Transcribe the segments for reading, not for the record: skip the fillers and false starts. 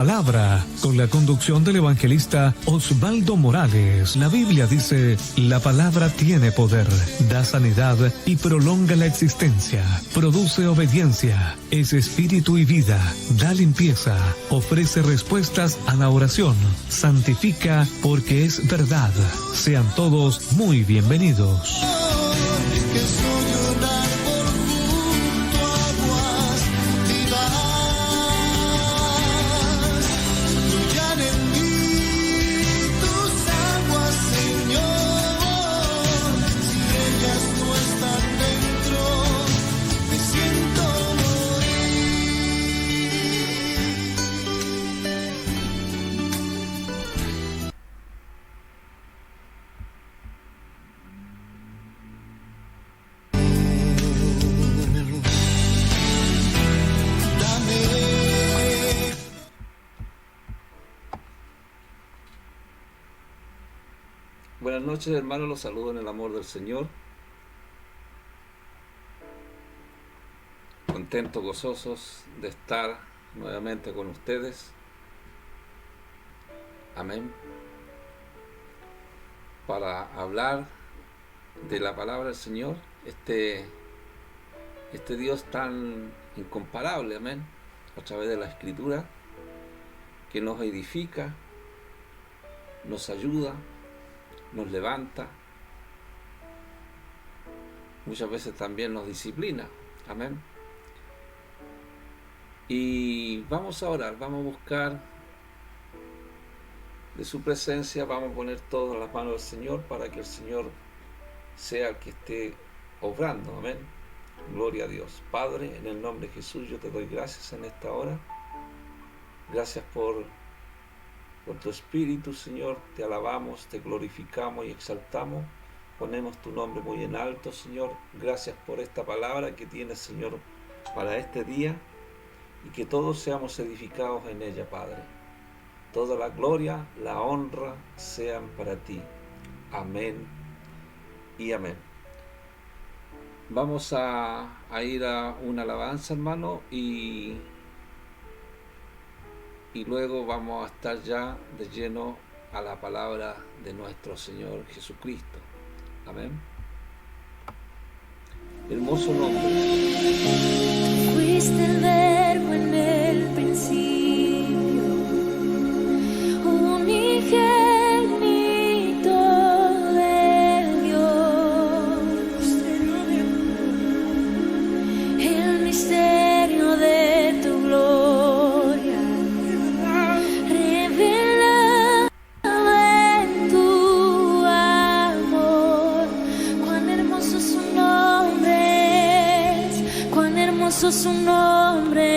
Palabra, con la conducción del evangelista Osvaldo Morales. La Biblia dice, la palabra tiene poder, da sanidad y prolonga la existencia, produce obediencia, es espíritu y vida, da limpieza, ofrece respuestas a la oración, santifica porque es verdad. Sean todos muy bienvenidos. Buenas noches, hermanos, los saludo en el amor del Señor. Contentos, gozosos de estar nuevamente con ustedes. Amén. Para hablar de la palabra del Señor, este Dios tan incomparable, amén, a través de la Escritura, que nos edifica, nos ayuda, nos levanta, muchas veces también nos disciplina, amén. Y vamos a orar, vamos a buscar de su presencia, vamos a poner todo en las manos del Señor para que el Señor sea el que esté obrando, amén. Gloria a Dios. Padre, en el nombre de Jesús, yo te doy gracias en esta hora. Gracias por tu Espíritu, Señor, te alabamos, te glorificamos y exaltamos, ponemos tu nombre muy en alto, Señor. Gracias por esta palabra que tienes, Señor, para este día, y que todos seamos edificados en ella, Padre. Toda la gloria, la honra sean para ti. Amén y amén. Vamos a ir a una alabanza, hermano, y luego vamos a estar ya de lleno a la palabra de nuestro Señor Jesucristo. Amén. Hermoso nombre. Fuiste el verbo en el principio, unigénito de Dios, el misterio de tu gloria. Su nombre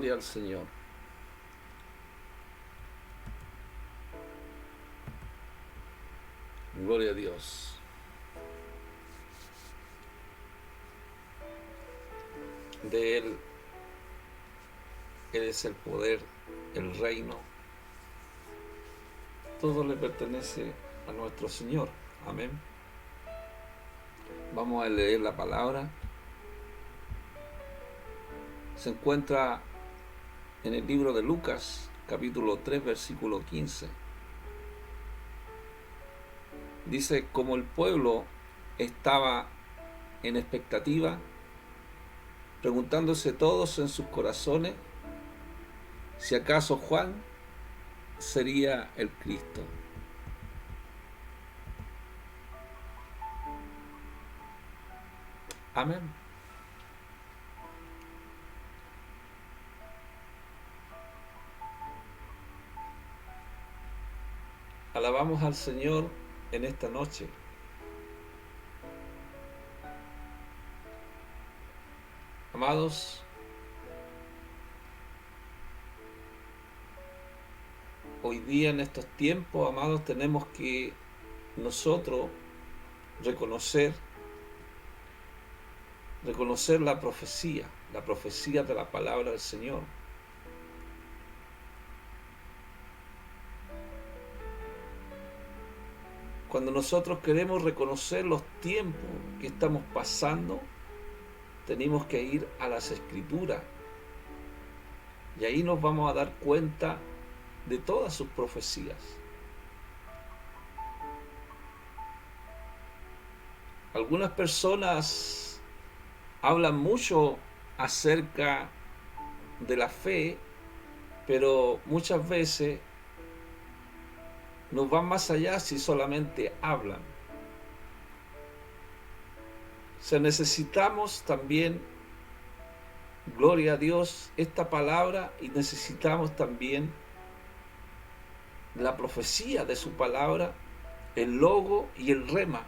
Gloria al Señor. Gloria a Dios. De Él es el poder, el reino. Todo le pertenece a nuestro Señor. Amén. Vamos a leer la palabra. Se encuentra en el libro de Lucas, capítulo 3, versículo 15. Dice, como el pueblo estaba en expectativa, preguntándose todos en sus corazones si acaso Juan sería el Cristo. Amén. Alabamos al Señor en esta noche. Amados, hoy día en estos tiempos, amados, tenemos que nosotros reconocer la profecía de la palabra del Señor. Cuando nosotros queremos reconocer los tiempos que estamos pasando, tenemos que ir a las Escrituras. Y ahí nos vamos a dar cuenta de todas sus profecías. Algunas personas hablan mucho acerca de la fe, pero muchas veces nos van más allá si solamente hablan. O sea, necesitamos también, gloria a Dios, esta palabra, y necesitamos también la profecía de su palabra, el logo y el rema.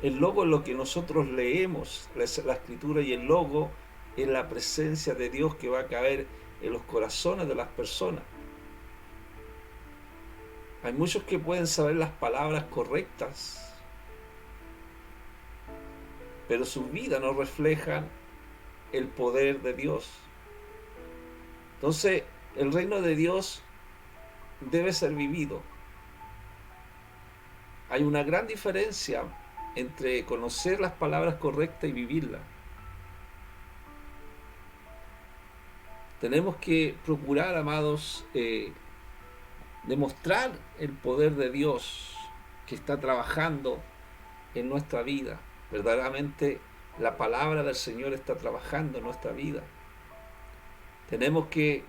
El logo es lo que nosotros leemos, la escritura, y el logo es la presencia de Dios que va a caer en los corazones de las personas. Hay muchos que pueden saber las palabras correctas, pero su vida no refleja el poder de Dios. Entonces, el reino de Dios debe ser vivido. Hay una gran diferencia entre conocer las palabras correctas y vivirlas. Tenemos que procurar, amados, demostrar el poder de Dios que está trabajando en nuestra vida. Verdaderamente la palabra del Señor está trabajando en nuestra vida. Tenemos que,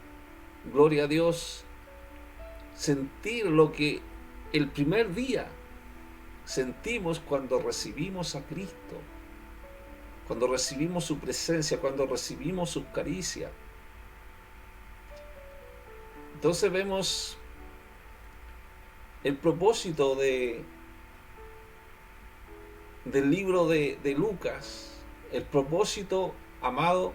gloria a Dios, sentir lo que el primer día sentimos cuando recibimos a Cristo, cuando recibimos su presencia, cuando recibimos sus caricias. Entonces vemos el propósito del libro de Lucas. El propósito, amado,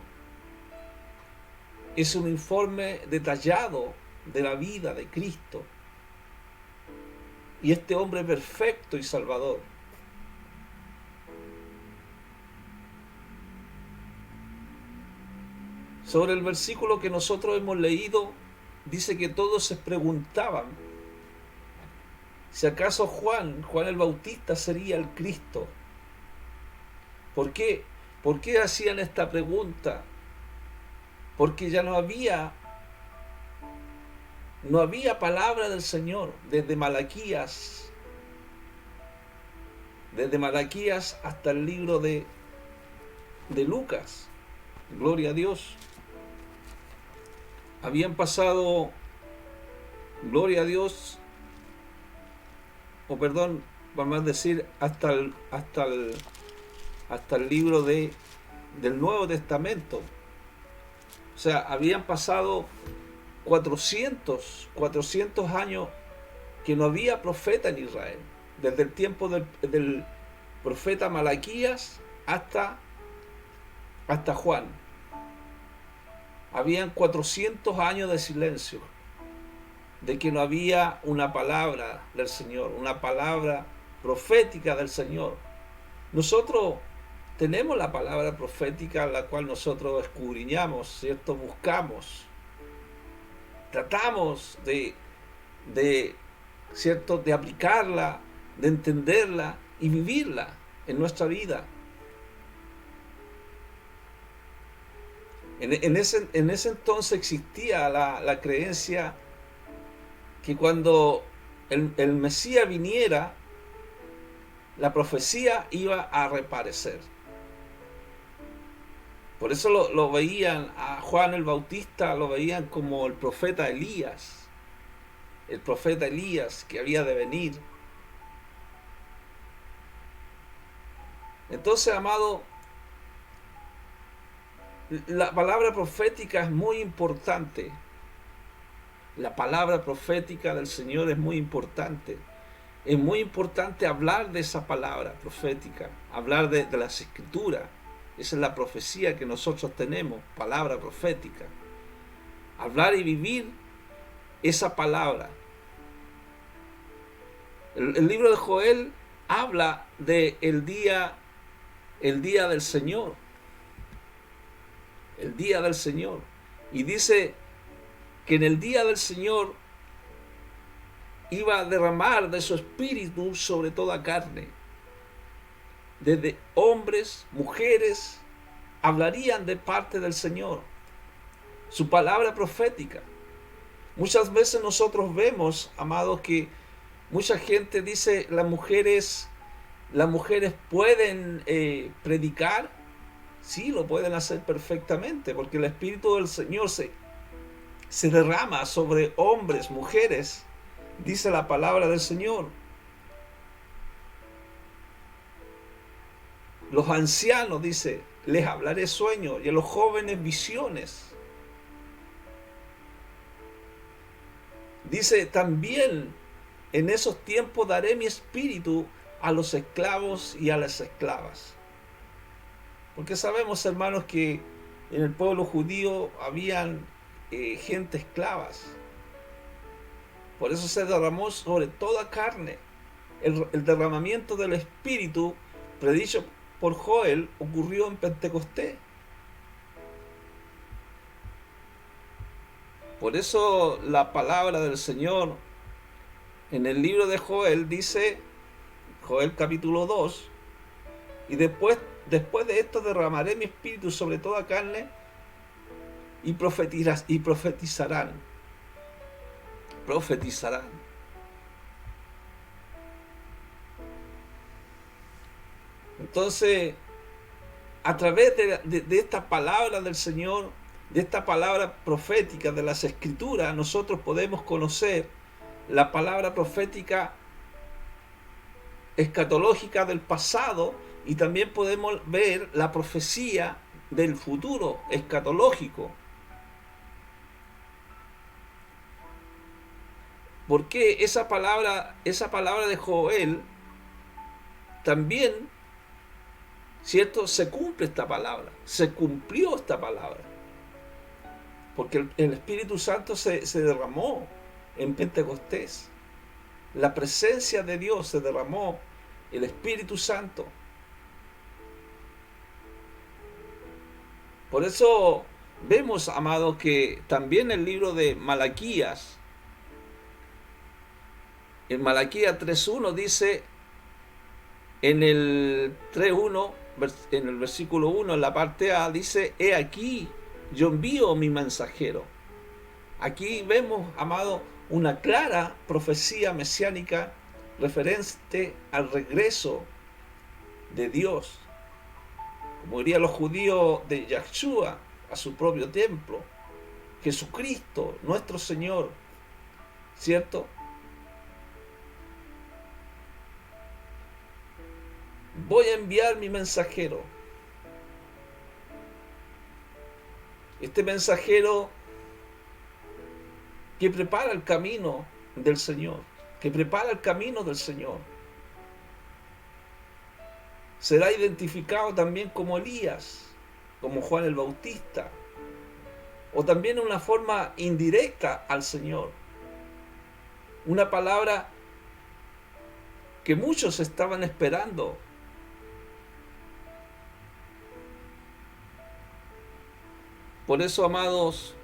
es un informe detallado de la vida de Cristo y este hombre perfecto y salvador. Sobre el versículo que nosotros hemos leído, dice que todos se preguntaban si acaso Juan el Bautista sería el Cristo. ¿Por qué? ¿Por qué hacían esta pregunta? Porque ya no había palabra del Señor desde Malaquías hasta el libro de Lucas. Gloria a Dios. Habían pasado, gloria a Dios, vamos a decir, hasta el libro del Nuevo Testamento. O sea, habían pasado 400 años que no había profeta en Israel, desde el tiempo del profeta Malaquías hasta Juan. Habían 400 años de silencio, de que no había una palabra del Señor, una palabra profética del Señor. Nosotros tenemos la palabra profética, la cual nosotros escudriñamos, ¿cierto? Buscamos, tratamos ¿cierto? De aplicarla, de entenderla y vivirla en nuestra vida. En ese entonces existía la creencia que cuando el Mesías viniera, la profecía iba a reaparecer. Por eso lo veían a Juan el Bautista, lo veían como el profeta Elías que había de venir. Entonces, amado, la palabra profética es muy importante. La palabra profética del Señor es muy importante. Es muy importante hablar de esa palabra profética, hablar de las Escrituras. Esa es la profecía que nosotros tenemos, palabra profética. Hablar y vivir esa palabra. El libro de Joel habla de el día del Señor. El día del Señor. Y dice que en el día del Señor iba a derramar de su espíritu sobre toda carne. Desde hombres, mujeres, hablarían de parte del Señor. Su palabra profética. Muchas veces nosotros vemos, amados, que mucha gente dice las mujeres pueden predicar. Sí, lo pueden hacer perfectamente, porque el Espíritu del Señor se derrama sobre hombres, mujeres, dice la palabra del Señor. Los ancianos, dice, les hablaré sueños, y a los jóvenes visiones. Dice, también en esos tiempos daré mi espíritu a los esclavos y a las esclavas. Porque sabemos, hermanos, que en el pueblo judío habían gente esclavas. Por eso se derramó sobre toda carne. El derramamiento del Espíritu, predicho por Joel, ocurrió en Pentecostés. Por eso la palabra del Señor en el libro de Joel dice, Joel capítulo 2, y después de esto derramaré mi espíritu sobre toda carne y profetizarán. Profetizarán. Entonces, a través de esta palabra del Señor, de esta palabra profética de las Escrituras, nosotros podemos conocer la palabra profética escatológica del pasado, y también podemos ver la profecía del futuro escatológico. Porque esa palabra de Joel también, ¿cierto? Se cumple esta palabra, se cumplió esta palabra. Porque el Espíritu Santo se derramó en Pentecostés. La presencia de Dios se derramó, el Espíritu Santo. Por eso vemos, amados, que también el libro de Malaquías, en Malaquías 3.1 dice, en el 3.1, en el versículo 1, en la parte A, dice, he aquí, yo envío mi mensajero. Aquí vemos, amado, una clara profecía mesiánica referente al regreso de Dios. Como dirían los judíos, de Yahshua a su propio templo. Jesucristo, nuestro Señor, ¿cierto? Voy a enviar mi mensajero. Este mensajero que prepara el camino del Señor, que prepara el camino del Señor. Será identificado también como Elías, como Juan el Bautista. o también una forma indirecta al Señor. Una palabra que muchos estaban esperando. Por eso, amados,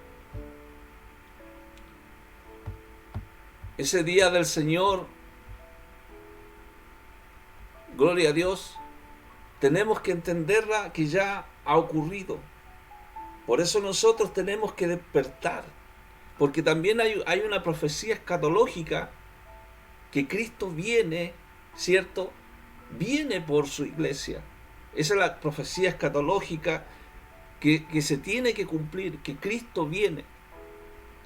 ese día del Señor, gloria a Dios, tenemos que entenderla que ya ha ocurrido. Por eso nosotros tenemos que despertar, porque también hay una profecía escatológica que Cristo viene, ¿cierto? Viene por su iglesia. Esa es la profecía escatológica que se tiene que cumplir, que Cristo viene.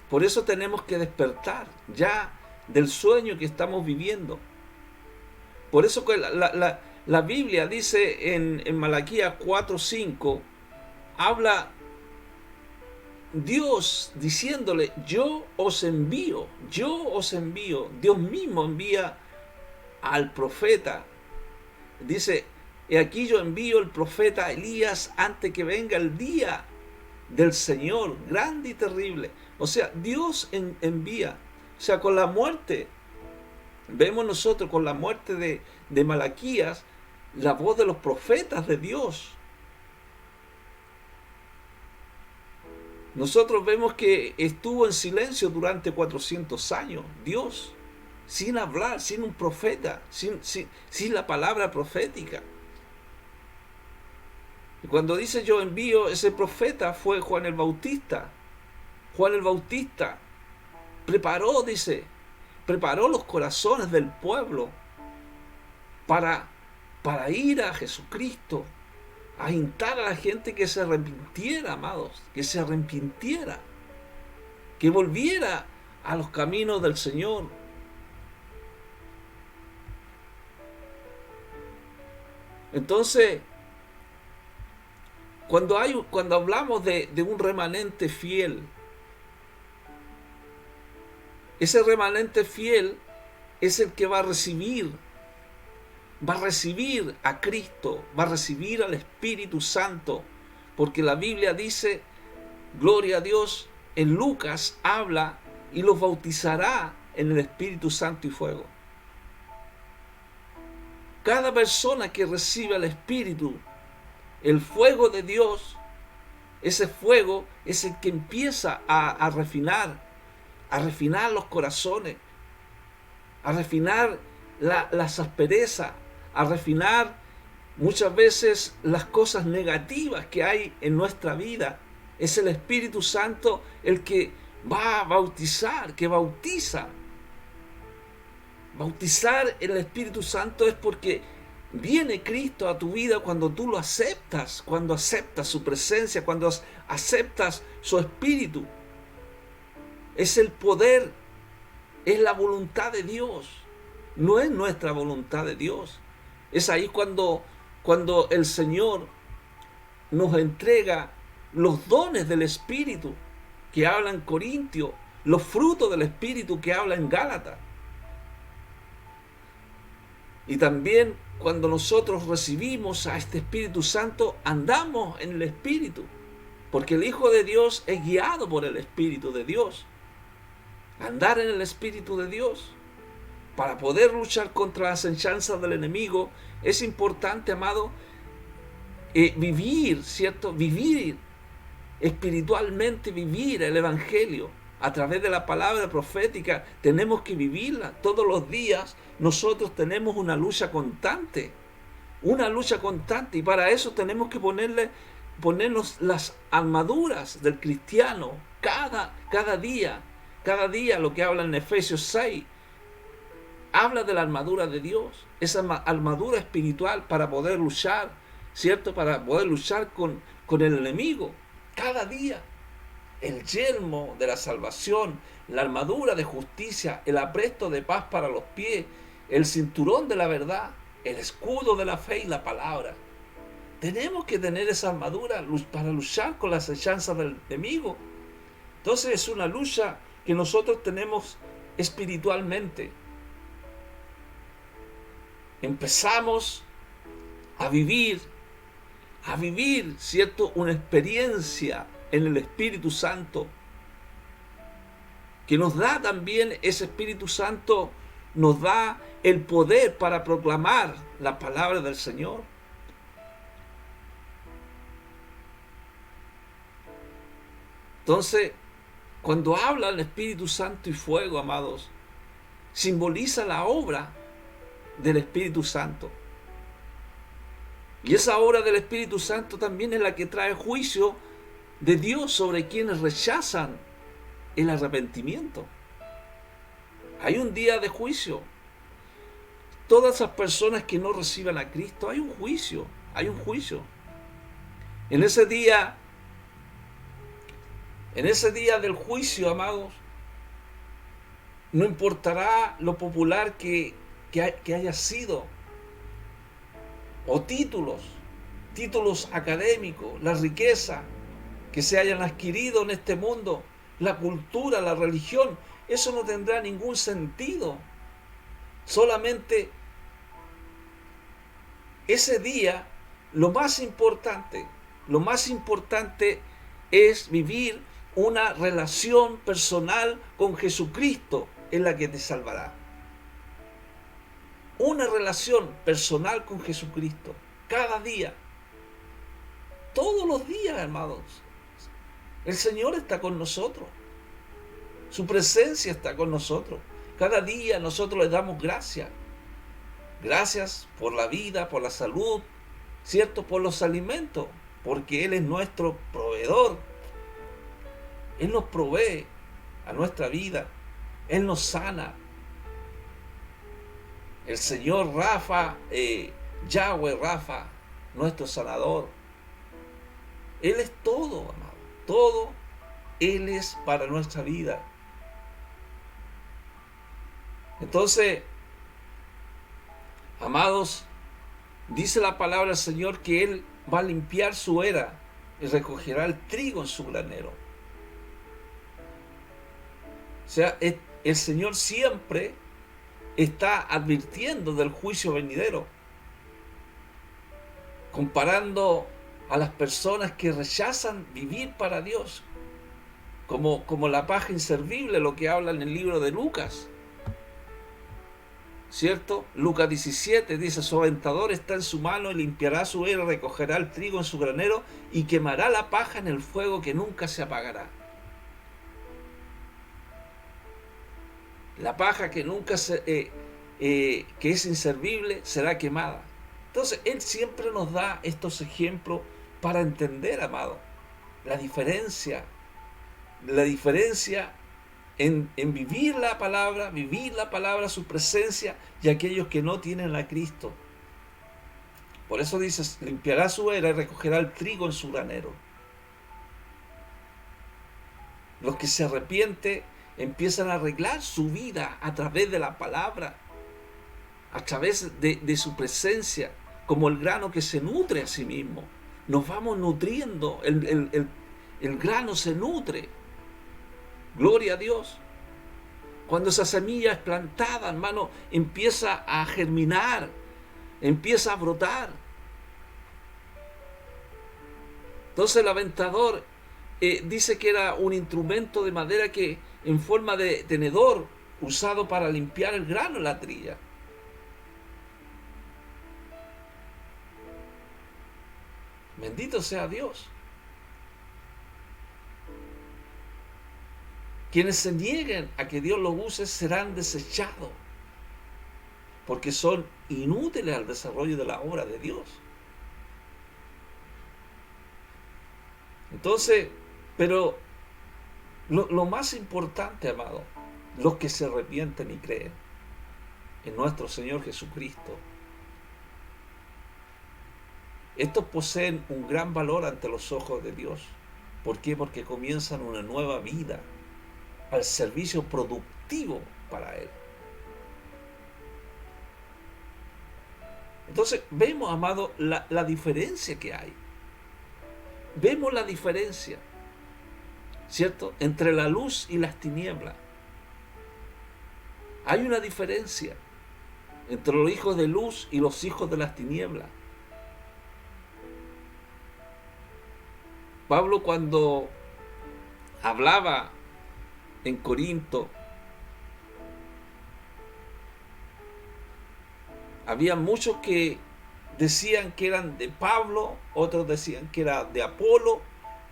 Por eso tenemos que despertar ya del sueño que estamos viviendo. Por eso que la Biblia dice en Malaquías 4:5, habla Dios diciéndole, yo os envío. Dios mismo envía al profeta. Dice, y aquí yo envío el profeta Elías antes que venga el día del Señor, grande y terrible. O sea, Dios envía. O sea, con la muerte, vemos nosotros con la muerte de Malaquías, la voz de los profetas de Dios. Nosotros vemos que estuvo en silencio durante 400 años, Dios, sin hablar, sin un profeta, sin la palabra profética. Y cuando dice yo envío, ese profeta fue Juan el Bautista. Juan el Bautista preparó los corazones del pueblo para ir a Jesucristo, a instar a la gente que se arrepintiera, amados, que se arrepintiera, que volviera a los caminos del Señor. Entonces, cuando hablamos de un remanente fiel, ese remanente fiel es el que va a recibir a Cristo, va a recibir al Espíritu Santo, porque la Biblia dice, gloria a Dios, en Lucas habla y los bautizará en el Espíritu Santo y fuego. Cada persona que recibe al Espíritu, el fuego de Dios, ese fuego es el que empieza a refinar los corazones, a refinar las asperezas, a refinar muchas veces las cosas negativas que hay en nuestra vida. Es el Espíritu Santo el que va a bautizar, que bautiza. Bautizar el Espíritu Santo es porque viene Cristo a tu vida cuando tú lo aceptas, cuando aceptas su presencia, cuando aceptas su Espíritu. Es el poder, es la voluntad de Dios, no es nuestra voluntad de Dios. Es ahí cuando el Señor nos entrega los dones del Espíritu que habla en Corintios, los frutos del Espíritu que habla en Gálatas. Y también cuando nosotros recibimos a este Espíritu Santo, andamos en el Espíritu, porque el Hijo de Dios es guiado por el Espíritu de Dios. Andar en el Espíritu de Dios para poder luchar contra las acechanzas del enemigo es importante, amado, vivir, ¿cierto? Vivir espiritualmente, vivir el Evangelio a través de la palabra profética. Tenemos que vivirla todos los días. Nosotros tenemos una lucha constante, y para eso tenemos que ponernos las armaduras del cristiano cada día. Cada día, lo que habla en Efesios 6, habla de la armadura de Dios, esa armadura espiritual para poder luchar, ¿cierto? Para poder luchar con el enemigo. Cada día, el yelmo de la salvación, la armadura de justicia, el apresto de paz para los pies, el cinturón de la verdad, el escudo de la fe y la palabra. Tenemos que tener esa armadura para luchar con las acechanzas del enemigo. Entonces es una lucha que nosotros tenemos espiritualmente. Empezamos a vivir, ¿cierto? Una experiencia en el Espíritu Santo, que nos da también ese Espíritu Santo, nos da el poder para proclamar la palabra del Señor. Entonces, cuando habla el Espíritu Santo y fuego, amados, simboliza la obra del Espíritu Santo. Y esa obra del Espíritu Santo también es la que trae juicio de Dios sobre quienes rechazan el arrepentimiento. Hay un día de juicio. Todas esas personas que no reciban a Cristo, hay un juicio, hay un juicio. En ese día del juicio, amados, no importará lo popular que haya sido, o títulos académicos, la riqueza que se hayan adquirido en este mundo, la cultura, la religión, eso no tendrá ningún sentido. Solamente ese día, lo más importante es vivir una relación personal con Jesucristo, es la que te salvará. Una relación personal con Jesucristo, cada día, todos los días, hermanos. El Señor está con nosotros, su presencia está con nosotros. Cada día nosotros le damos gracias. Gracias por la vida, por la salud, ¿cierto? Por los alimentos, porque Él es nuestro proveedor. Él nos provee a nuestra vida, Él nos sana. El Señor Rafa, Yahweh Rafa, nuestro sanador. Él es todo, amado, todo Él es para nuestra vida. Entonces, amados, dice la palabra del Señor que Él va a limpiar su era y recogerá el trigo en su granero. O sea, el Señor siempre está advirtiendo del juicio venidero, comparando a las personas que rechazan vivir para Dios, como la paja inservible, lo que habla en el libro de Lucas, ¿cierto? Lucas 17 dice: su aventador está en su mano y limpiará su era, recogerá el trigo en su granero y quemará la paja en el fuego que nunca se apagará. La paja que nunca que es inservible será quemada. Entonces Él siempre nos da estos ejemplos para entender, amado, la diferencia en vivir la palabra, su presencia, y aquellos que no tienen a Cristo. Por eso dice: limpiará su era y recogerá el trigo en su granero. Los que se arrepienten empiezan a arreglar su vida a través de la palabra, a través de su presencia, como el grano que se nutre a sí mismo. Nos vamos nutriendo, el grano se nutre. Gloria a Dios. Cuando esa semilla es plantada, hermano, empieza a germinar, empieza a brotar. Entonces el aventador dice que era un instrumento de madera que en forma de tenedor, usado para limpiar el grano en la trilla. Bendito sea Dios. Quienes se nieguen a que Dios los use serán desechados, porque son inútiles al desarrollo de la obra de Dios. Entonces, pero lo más importante, amado, los que se arrepienten y creen en nuestro Señor Jesucristo, estos poseen un gran valor ante los ojos de Dios. ¿Por qué? Porque comienzan una nueva vida al servicio productivo para Él. Entonces vemos, amado, la diferencia que hay. Vemos la diferencia, ¿cierto?, entre la luz y las tinieblas. Hay una diferencia entre los hijos de luz y los hijos de las tinieblas. Pablo, cuando hablaba en Corinto, había muchos que decían que eran de Pablo, otros decían que era de Apolo,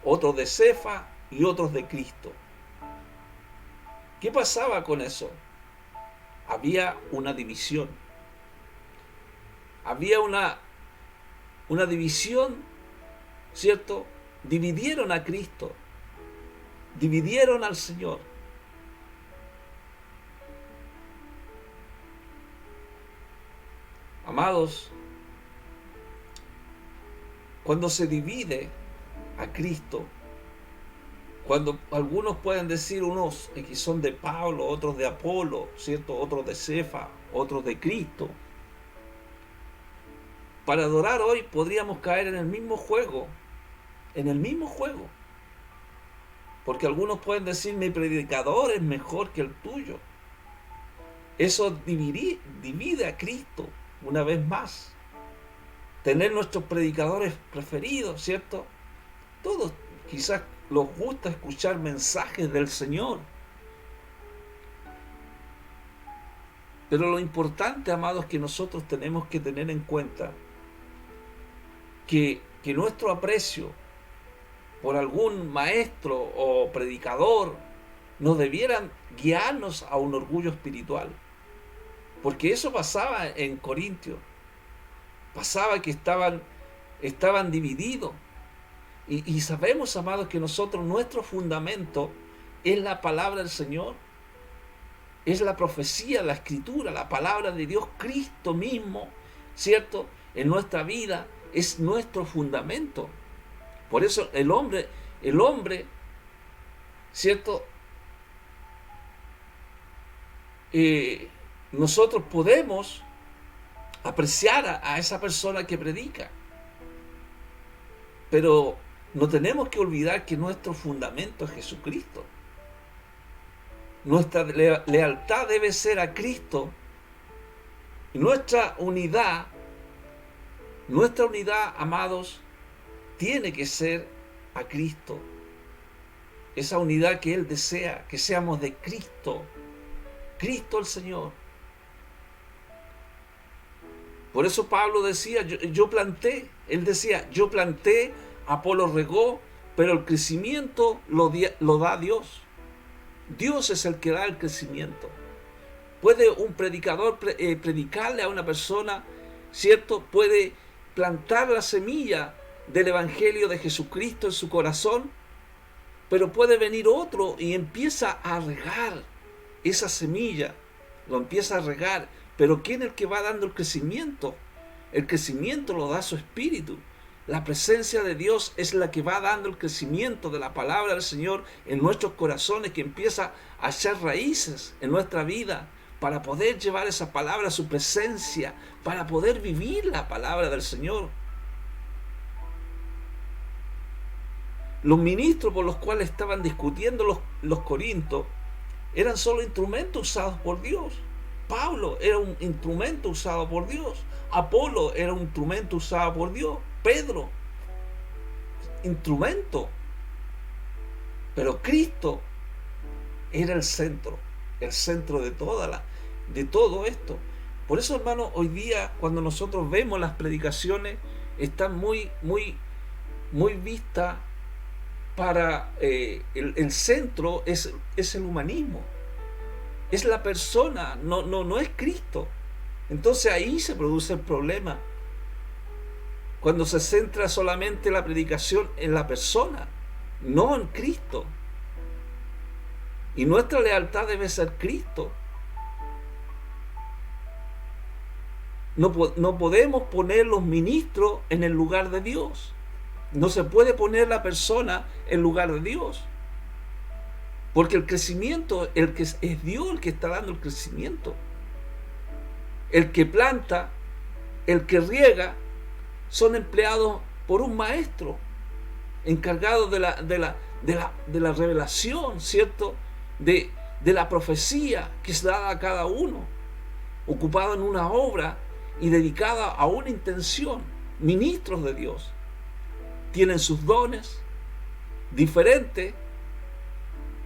otros de Cefa y otros de Cristo. ¿Qué pasaba con eso? Había una división. Había una división, ¿cierto? Dividieron a Cristo, dividieron al Señor. Amados, cuando se divide a Cristo, cuando algunos pueden decir, unos que son de Pablo, otros de Apolo, ¿cierto? Otros de Cefa, otros de Cristo, para adorar hoy podríamos caer en el mismo juego, porque algunos pueden decir, mi predicador es mejor que el tuyo. Eso divide a Cristo una vez más. Tener nuestros predicadores preferidos, ¿cierto? Todos quizás les gusta escuchar mensajes del Señor. Pero lo importante, amados, que nosotros tenemos que tener en cuenta que nuestro aprecio por algún maestro o predicador no debieran guiarnos a un orgullo espiritual. Porque eso pasaba en Corintios. Pasaba que estaban divididos. Y sabemos, amados, que nosotros, nuestro fundamento es la palabra del Señor. Es la profecía, la escritura, la palabra de Dios, Cristo mismo, ¿cierto? En nuestra vida es nuestro fundamento. Por eso el hombre, ¿cierto? Nosotros podemos apreciar a esa persona que predica, pero no tenemos que olvidar que nuestro fundamento es Jesucristo. Nuestra lealtad debe ser a Cristo y nuestra unidad, amados, tiene que ser a Cristo. Esa unidad que Él desea, que seamos de Cristo, Cristo el Señor. Por eso Pablo decía, yo planté, él decía, yo planté, Apolo regó, pero el crecimiento lo da Dios. Dios es el que da el crecimiento. Puede un predicador predicarle a una persona, ¿cierto? Puede plantar la semilla del Evangelio de Jesucristo en su corazón, pero puede venir otro y empieza a regar esa semilla, lo empieza a regar. Pero ¿quién es el que va dando el crecimiento? El crecimiento lo da su Espíritu. La presencia de Dios es la que va dando el crecimiento de la palabra del Señor en nuestros corazones, que empieza a echar raíces en nuestra vida para poder llevar esa palabra a su presencia, para poder vivir la palabra del Señor. Los ministros por los cuales estaban discutiendo los corintios eran solo instrumentos usados por Dios. Pablo era un instrumento usado por Dios. Apolo era un instrumento usado por Dios. Pedro, instrumento. Pero Cristo era el centro de todo esto. Por eso, hermano, hoy día cuando nosotros vemos las predicaciones, están muy vistas para el centro es el humanismo. Es la persona, no es Cristo. Entonces ahí se produce el problema. Cuando se centra solamente la predicación en la persona, no en Cristo. Y nuestra lealtad debe ser Cristo. No podemos poner los ministros en el lugar de Dios. No se puede poner la persona en lugar de Dios. Porque el crecimiento, es Dios el que está dando el crecimiento. El que planta, el que riega, son empleados por un maestro, encargado de la revelación, ¿cierto? De la profecía que es dada a cada uno, ocupado en una obra y dedicada a una intención. Ministros de Dios tienen sus dones diferentes,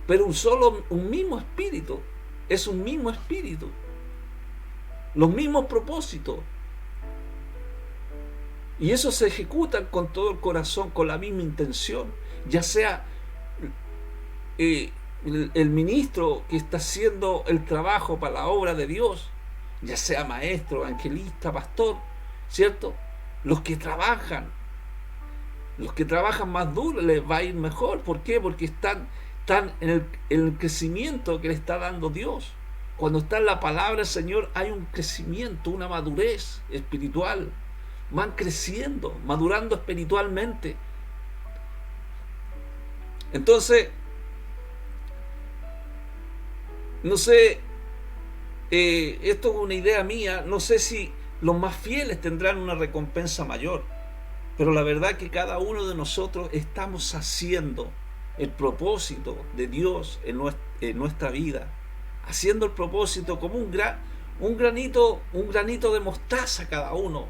pero un mismo espíritu, es un mismo espíritu, los mismos propósitos, y eso se ejecuta con todo el corazón, con la misma intención, ya sea el ministro que está haciendo el trabajo para la obra de Dios, ya sea maestro, evangelista, pastor, ¿cierto? Los que trabajan más duro les va a ir mejor. ¿Por qué? Porque están en el crecimiento que le está dando Dios. Cuando está en la palabra del Señor hay un crecimiento, una madurez espiritual. Van creciendo, madurando espiritualmente. Entonces, no sé, esto es una idea mía, no sé si los más fieles tendrán una recompensa mayor, pero la verdad que cada uno de nosotros estamos haciendo el propósito de Dios en nuestra vida, haciendo el propósito como un granito de mostaza cada uno,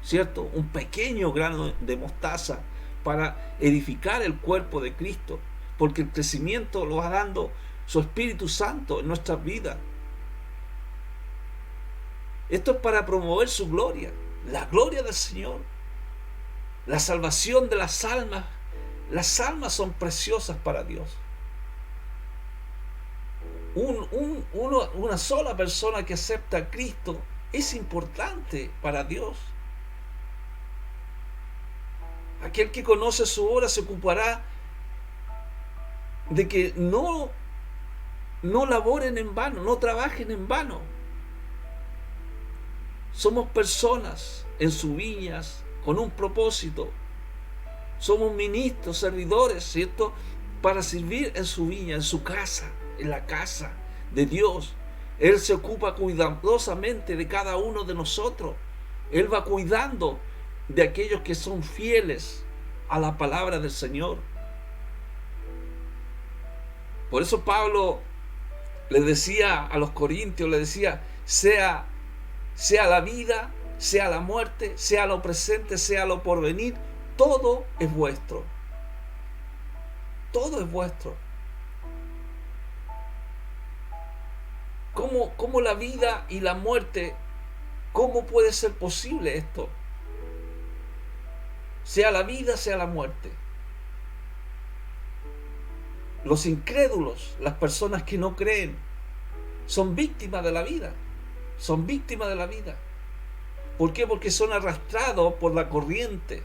¿cierto? Un pequeño grano de mostaza para edificar el cuerpo de Cristo, porque el crecimiento lo va dando su Espíritu Santo en nuestras vidas. Esto es para promover su gloria, la gloria del Señor, la salvación de las almas. Las almas son preciosas para Dios. Una sola persona que acepta a Cristo es importante para Dios. Aquel que conoce su obra se ocupará de que no laboren en vano, no trabajen en vano. Somos personas en sus viñas con un propósito. Somos ministros, servidores, ¿cierto? Para servir en su viña, en su casa, en la casa de Dios. Él se ocupa cuidadosamente de cada uno de nosotros. Él va cuidando de aquellos que son fieles a la palabra del Señor. Por eso Pablo le decía a los corintios, le decía, sea la vida, sea la muerte, sea lo presente, sea lo porvenir, todo es vuestro. Todo es vuestro. ¿Cómo la vida y la muerte? ¿Cómo puede ser posible esto? Sea la vida, sea la muerte. Los incrédulos, las personas que no creen, son víctimas de la vida. Son víctimas de la vida. ¿Por qué? Porque son arrastrados por la corriente.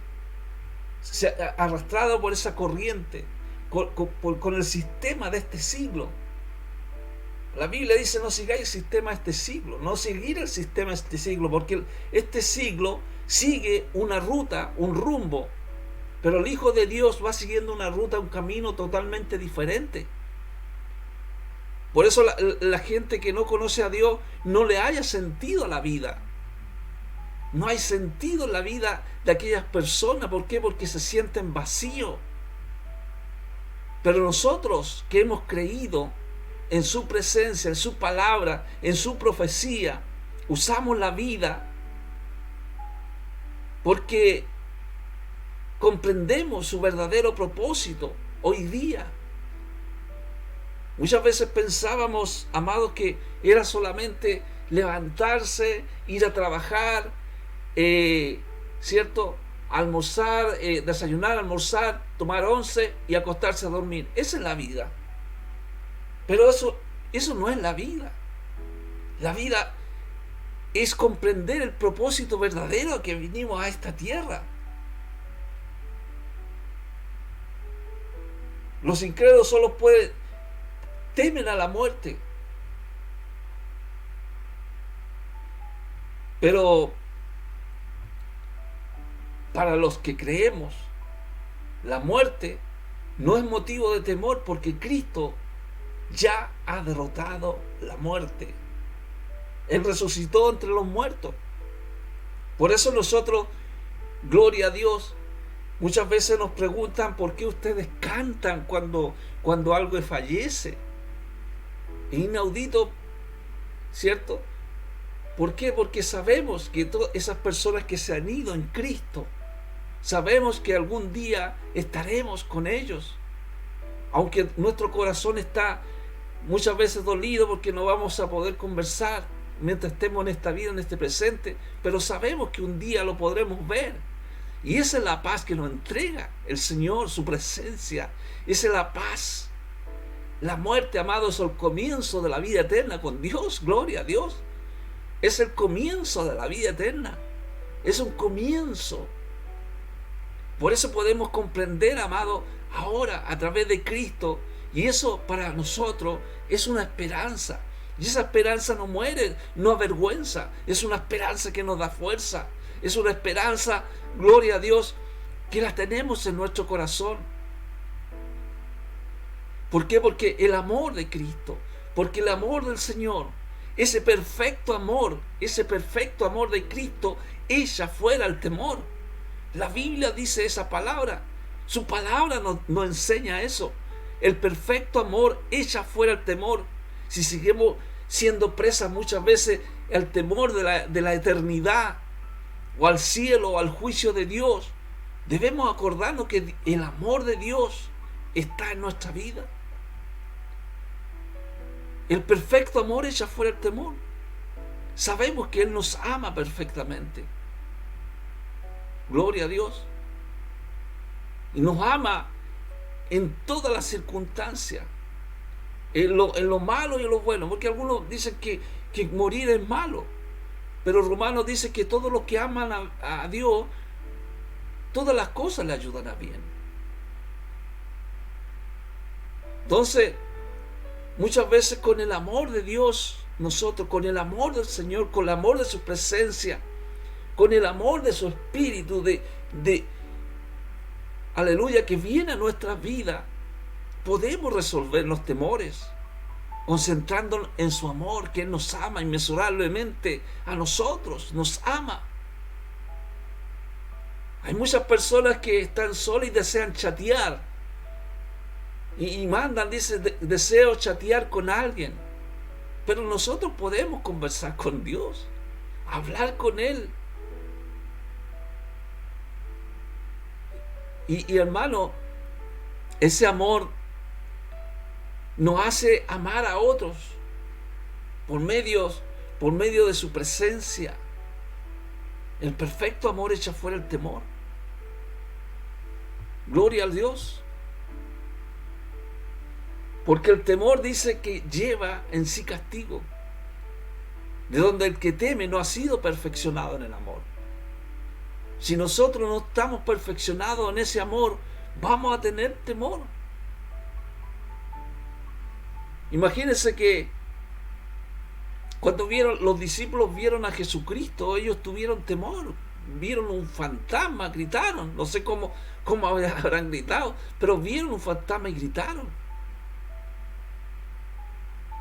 Arrastrados por esa corriente, con el sistema de este siglo. La Biblia dice: no sigáis el sistema de este siglo, no seguir el sistema de este siglo, porque este siglo sigue una ruta, un rumbo, pero el Hijo de Dios va siguiendo una ruta, un camino totalmente diferente. Por eso la gente que no conoce a Dios no le haya sentido a la vida. No hay sentido en la vida de aquellas personas. ¿Por qué? Porque se sienten vacíos. Pero nosotros que hemos creído en su presencia, en su palabra, en su profecía, usamos la vida porque comprendemos su verdadero propósito hoy día. Muchas veces pensábamos, amados, que era solamente levantarse, ir a trabajar, ¿cierto? Almorzar, desayunar, almorzar, tomar once y acostarse a dormir. Esa es la vida. Pero eso no es la vida. La vida es comprender el propósito verdadero que vinimos a esta tierra. Los incrédulos solo temen a la muerte. Pero para los que creemos, la muerte no es motivo de temor, porque Cristo ya ha derrotado la muerte. Él resucitó entre los muertos. Por eso nosotros, gloria a Dios, muchas veces nos preguntan por qué ustedes cantan cuando algo fallece. Es inaudito, ¿cierto? ¿Por qué? Porque sabemos que todas esas personas que se han ido en Cristo, sabemos que algún día estaremos con ellos. aunque nuestro corazón está muchas veces dolido porque no vamos a poder conversar mientras estemos en esta vida, en este presente, pero sabemos que un día lo podremos ver. Y esa es la paz que nos entrega el Señor, su presencia. Esa es la paz. La muerte, amado, es el comienzo de la vida eterna con Dios. Gloria a Dios. Es el comienzo de la vida eterna. Es un comienzo. Por eso podemos comprender, amado, ahora a través de Cristo. Y eso para nosotros es una esperanza. Y esa esperanza no muere, no avergüenza. Es una esperanza que nos da fuerza. Es una esperanza, gloria a Dios, que la tenemos en nuestro corazón. ¿Por qué? Porque el amor de Cristo, porque el amor del Señor, ese perfecto amor de Cristo, echa fuera el temor. La Biblia dice esa palabra. Su palabra nos enseña eso. El perfecto amor echa fuera el temor. Si seguimos siendo presas muchas veces al temor de la eternidad, o al cielo, o al juicio de Dios, debemos acordarnos que el amor de Dios está en nuestra vida. El perfecto amor echa fuera el temor. Sabemos que Él nos ama perfectamente. Gloria a Dios. Y nos ama en todas las circunstancias, en lo malo y en lo bueno, porque algunos dicen que morir es malo, pero Romanos dice que todos los que aman a Dios, todas las cosas le ayudan a bien. Entonces, muchas veces con el amor de Dios, nosotros, con el amor del Señor, con el amor de su presencia, con el amor de su Espíritu, aleluya, que viene a nuestra vida, podemos resolver los temores, concentrándonos en su amor, que Él nos ama inmesurablemente a nosotros, nos ama. Hay muchas personas que están solas y desean chatear, y mandan, dice, deseo chatear con alguien, pero nosotros podemos conversar con Dios, hablar con Él. Y hermano, ese amor nos hace amar a otros por medio de su presencia. El perfecto amor echa fuera el temor. Gloria a Dios. Porque el temor dice que lleva en sí castigo, de donde el que teme no ha sido perfeccionado en el amor. Si nosotros no estamos perfeccionados en ese amor, vamos a tener temor. Imagínense que cuando los discípulos vieron a Jesucristo, ellos tuvieron temor, vieron un fantasma, gritaron. No sé cómo habrán gritado, pero vieron un fantasma y gritaron.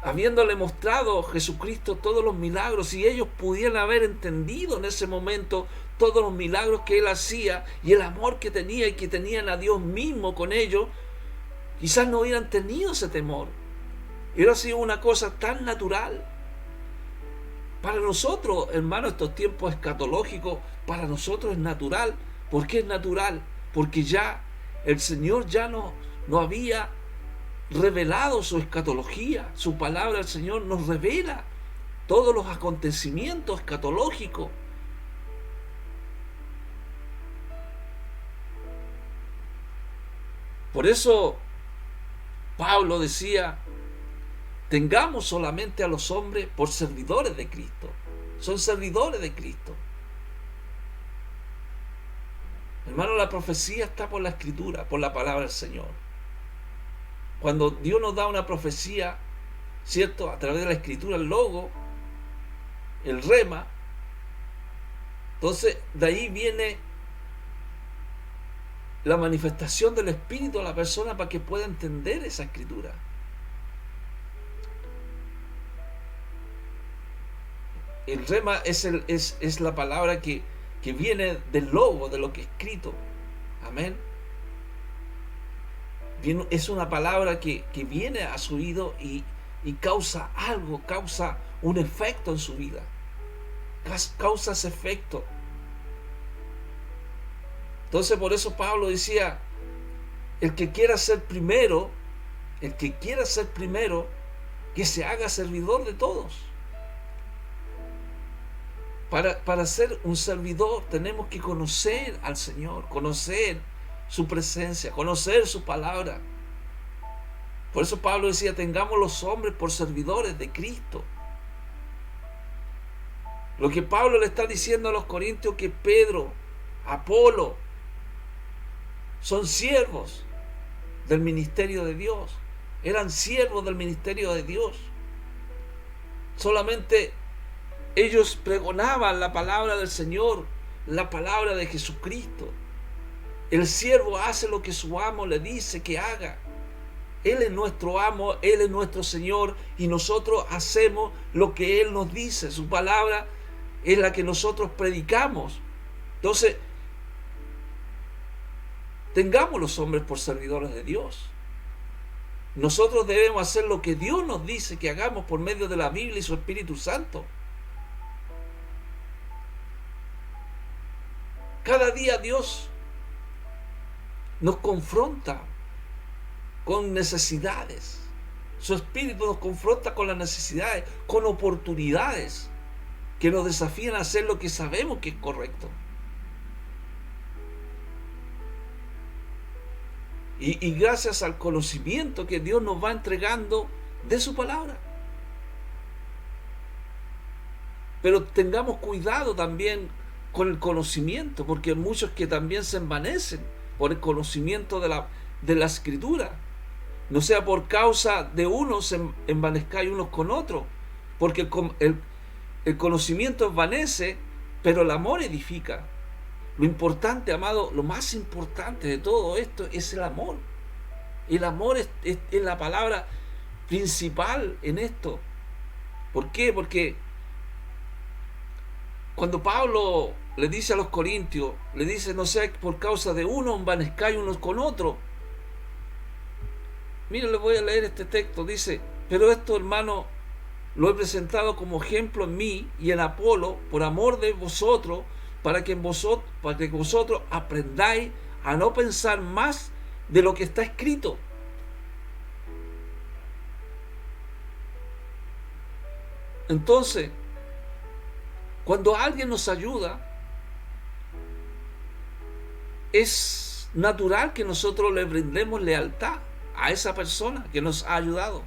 Habiéndole mostrado a Jesucristo todos los milagros, si ellos pudieran haber entendido en ese momento todos los milagros que Él hacía y el amor que tenía y que tenían a Dios mismo con ellos, quizás no hubieran tenido ese temor. Hubiera sido una cosa tan natural. Para nosotros, hermanos, estos tiempos escatológicos, para nosotros es natural. ¿Por qué es natural? Porque ya el Señor ya nos había revelado su escatología. Su palabra, el Señor nos revela todos los acontecimientos escatológicos. Por eso Pablo decía: tengamos solamente a los hombres por servidores de Cristo. Son servidores de Cristo. Hermano, la profecía está por la Escritura, por la palabra del Señor. Cuando Dios nos da una profecía, ¿cierto?, a través de la Escritura, el logo, el rema, entonces de ahí viene la manifestación del Espíritu a la persona para que pueda entender esa Escritura. El rema es la palabra que viene del logo, de lo que es escrito. Amén. Es una palabra que viene a su oído y causa algo, causa un efecto en su vida. Causa ese efecto. Entonces por eso Pablo decía: el que quiera ser primero, El que quiera ser primero, que se haga servidor de todos. Para ser un servidor tenemos que conocer al Señor, conocer su presencia, conocer su palabra. Por eso Pablo decía, tengamos los hombres por servidores de Cristo. Lo que Pablo le está diciendo a los corintios, que Pedro, Apolo, son siervos del ministerio de Dios. Eran siervos del ministerio de Dios. Solamente ellos pregonaban la palabra del Señor, la palabra de Jesucristo. El siervo hace lo que su amo le dice que haga. Él es nuestro amo, Él es nuestro Señor, y nosotros hacemos lo que Él nos dice. Su palabra es la que nosotros predicamos. Entonces, tengamos los hombres por servidores de Dios. Nosotros debemos hacer lo que Dios nos dice que hagamos por medio de la Biblia y su Espíritu Santo. Cada día Dios nos confronta con necesidades. Su Espíritu nos confronta con las necesidades, con oportunidades que nos desafían a hacer lo que sabemos que es correcto. Y gracias al conocimiento que Dios nos va entregando de su palabra. Pero tengamos cuidado también con el conocimiento, porque hay muchos que también se envanecen por el conocimiento de la Escritura. No sea por causa de unos se envanezcáis unos con otros, porque el conocimiento envanece, pero el amor edifica. Lo importante, amado, lo más importante de todo esto es el amor. El amor es la palabra principal en esto. ¿Por qué? Porque cuando Pablo le dice a los corintios, le dice, no sea por causa de uno envanezcáis unos con otros. Miren, les voy a leer este texto. Dice, pero esto, hermano, lo he presentado como ejemplo en mí y en Apolo, por amor de vosotros, para que vosotros aprendáis a no pensar más de lo que está escrito. Entonces, cuando alguien nos ayuda, es natural que nosotros le brindemos lealtad a esa persona que nos ha ayudado.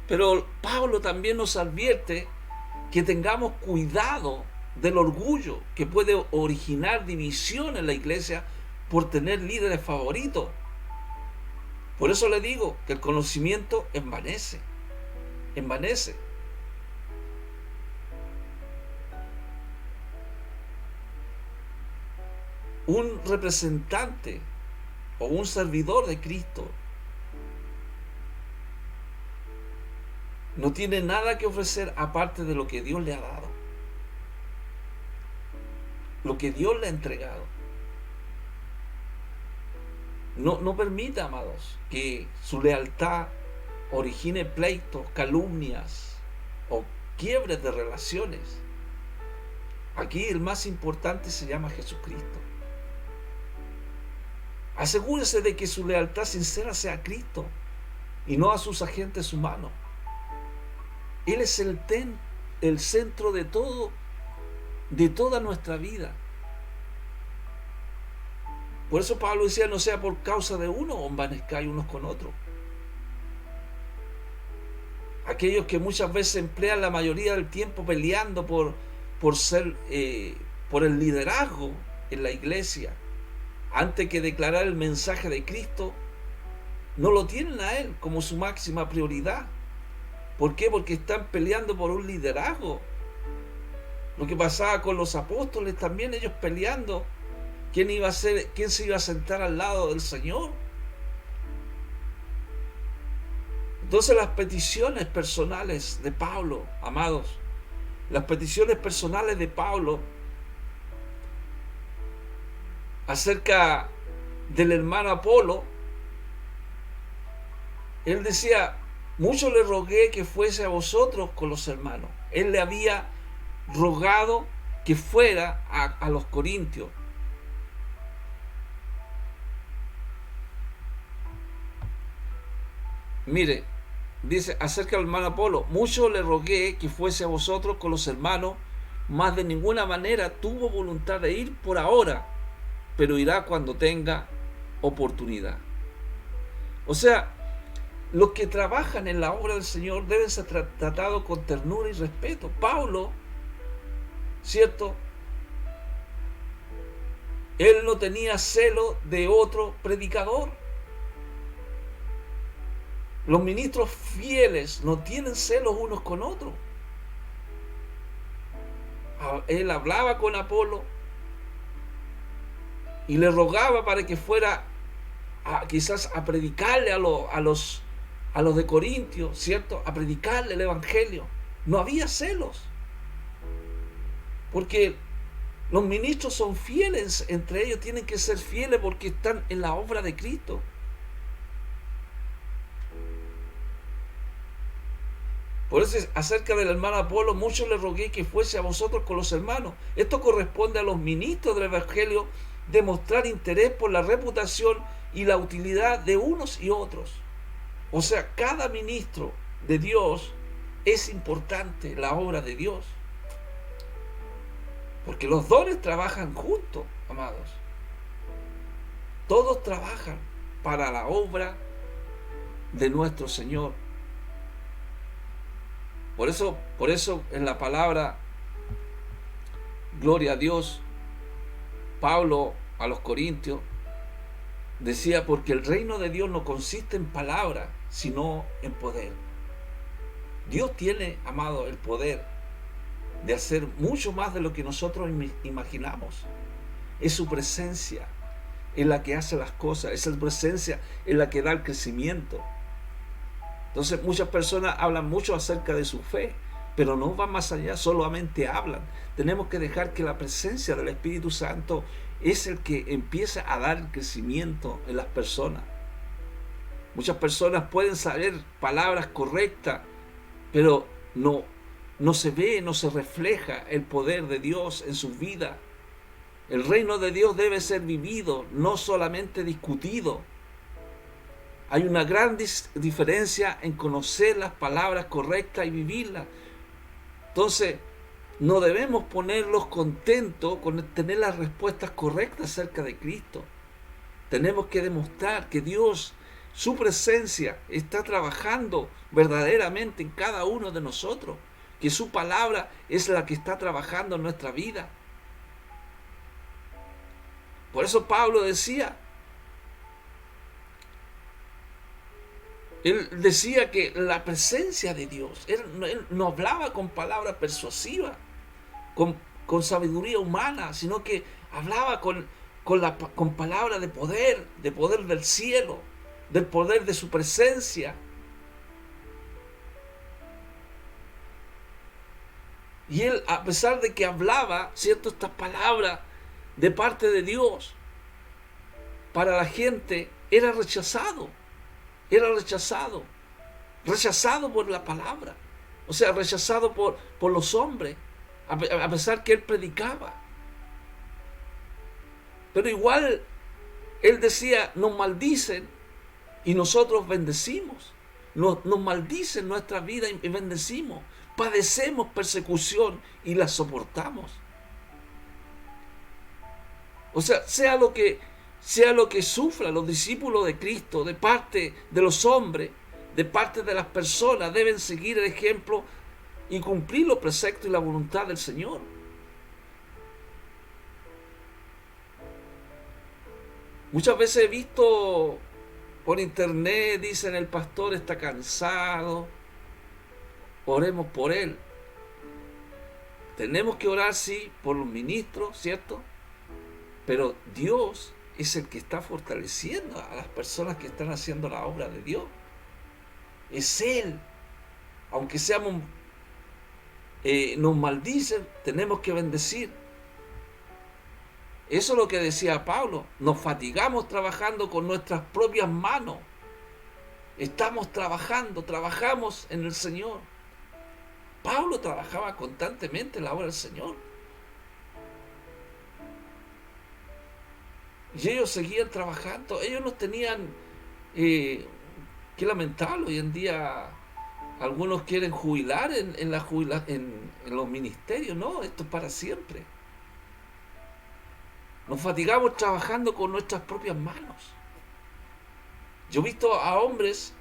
Pero Pablo también nos advierte que tengamos cuidado del orgullo que puede originar división en la iglesia por tener líderes favoritos. Por eso le digo que el conocimiento envanece. Un representante o un servidor de Cristo no tiene nada que ofrecer aparte de lo que Dios le ha dado, lo que Dios le ha entregado. No permita, amados, que su lealtad origine pleitos, calumnias o quiebres de relaciones. Aquí el más importante se llama Jesucristo. Asegúrese de que su lealtad sincera sea a Cristo y no a sus agentes humanos. Él es el centro de todo, de toda nuestra vida. Por eso Pablo decía, no sea por causa de uno o envanezcáis unos con otros. Aquellos que muchas veces emplean la mayoría del tiempo peleando por el liderazgo en la iglesia, antes que declarar el mensaje de Cristo, no lo tienen a Él como su máxima prioridad. ¿Por qué? Porque están peleando por un liderazgo. Lo que pasaba con los apóstoles también, ellos peleando quién se iba a sentar al lado del Señor. Entonces las peticiones personales de Pablo, amados, las peticiones personales de Pablo acerca del hermano Apolo, él decía, mucho le rogué que fuese a vosotros con los hermanos. Él le había rogado que fuera a los corintios. Mire, dice acerca del hermano Apolo, mucho le rogué que fuese a vosotros con los hermanos, mas de ninguna manera tuvo voluntad de ir por ahora, pero irá cuando tenga oportunidad. O sea, los que trabajan en la obra del Señor deben ser tratados con ternura y respeto. Pablo, ¿cierto? Él no tenía celo de otro predicador. Los ministros fieles no tienen celos unos con otros. Él hablaba con Apolo y le rogaba para que fuera quizás a predicarle a los de Corintios, ¿cierto? A predicarle el evangelio. No había celos, porque los ministros son fieles, entre ellos tienen que ser fieles porque están en la obra de Cristo. Por eso acerca del hermano Apolo, mucho le rogué que fuese a vosotros con los hermanos. Esto corresponde a los ministros del evangelio de mostrar interés por la reputación y la utilidad de unos y otros. O sea, cada ministro de Dios es importante, la obra de Dios. Porque los dones trabajan juntos, amados. Todos trabajan para la obra de nuestro Señor. Por eso en la palabra, gloria a Dios, Pablo a los Corintios decía, porque el reino de Dios no consiste en palabra, sino en poder. Dios tiene, amado, el poder de hacer mucho más de lo que nosotros imaginamos. Es su presencia en la que hace las cosas, es su presencia en la que da el crecimiento. Entonces muchas personas hablan mucho acerca de su fe, pero no van más allá, solamente hablan. Tenemos que dejar que la presencia del Espíritu Santo es el que empieza a dar el crecimiento en las personas. Muchas personas pueden saber palabras correctas, pero no se ve, no se refleja el poder de Dios en su vida. El reino de Dios debe ser vivido, no solamente discutido. Hay una gran diferencia en conocer las palabras correctas y vivirlas. Entonces, no debemos ponerlos contentos con tener las respuestas correctas acerca de Cristo. Tenemos que demostrar que Dios, su presencia, está trabajando verdaderamente en cada uno de nosotros, que su palabra es la que está trabajando en nuestra vida. Por eso Pablo decía, él decía que la presencia de Dios, él no hablaba con palabras persuasivas, con sabiduría humana, sino que hablaba con palabras de poder del cielo, del poder de su presencia. Y él, a pesar de que hablaba, ¿cierto?, estas palabras de parte de Dios, para la gente era rechazado por la palabra, o sea, rechazado por los hombres, a pesar que él predicaba. Pero igual él decía, nos maldicen y nosotros bendecimos, nos maldicen nuestra vida y bendecimos, padecemos persecución y la soportamos. O sea, sea lo que sufran los discípulos de Cristo de parte de los hombres, de parte de las personas, deben seguir el ejemplo y cumplir los preceptos y la voluntad del Señor. Muchas veces he visto por internet, dicen, el pastor está cansado, oremos por él. Tenemos que orar, sí, por los ministros, ¿cierto? Pero Dios es el que está fortaleciendo a las personas que están haciendo la obra de Dios. Es Él. Aunque nos maldicen, tenemos que bendecir. Eso es lo que decía Pablo. Nos fatigamos trabajando con nuestras propias manos. Estamos trabajamos en el Señor. Pablo trabajaba constantemente en la obra del Señor. Y ellos seguían trabajando. Ellos no tenían Qué lamentable, hoy en día algunos quieren jubilar en los ministerios. No, esto es para siempre. Nos fatigamos trabajando con nuestras propias manos. Yo he visto a hombres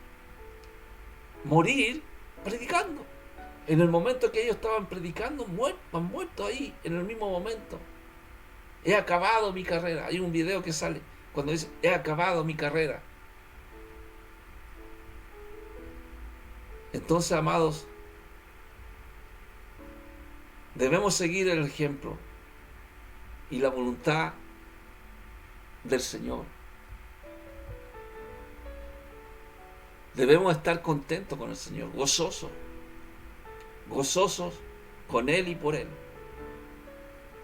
morir predicando. En el momento que ellos estaban predicando, han muerto ahí, en el mismo momento. He acabado mi carrera. Hay un video que sale cuando dice, he acabado mi carrera. Entonces, amados, debemos seguir el ejemplo y la voluntad del Señor. Debemos estar contentos con el Señor, gozosos con Él y por Él.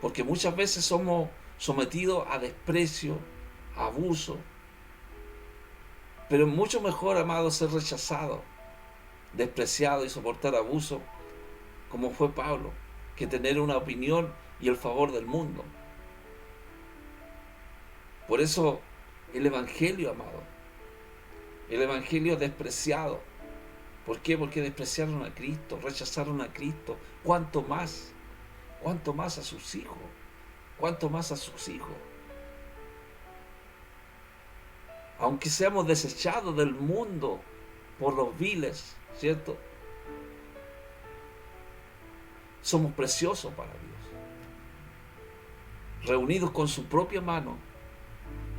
Porque muchas veces somos sometidos a desprecio, a abuso. Pero es mucho mejor, amados, ser rechazado, despreciado y soportar abuso, como fue Pablo, que tener una opinión y el favor del mundo. Por eso el Evangelio, amado, el Evangelio es despreciado. ¿Por qué? Porque despreciaron a Cristo, rechazaron a Cristo. ¿Cuánto más a sus hijos? ¿Cuánto más a sus hijos? Aunque seamos desechados del mundo por los viles, ¿cierto? Somos preciosos para Dios. Reunidos con su propia mano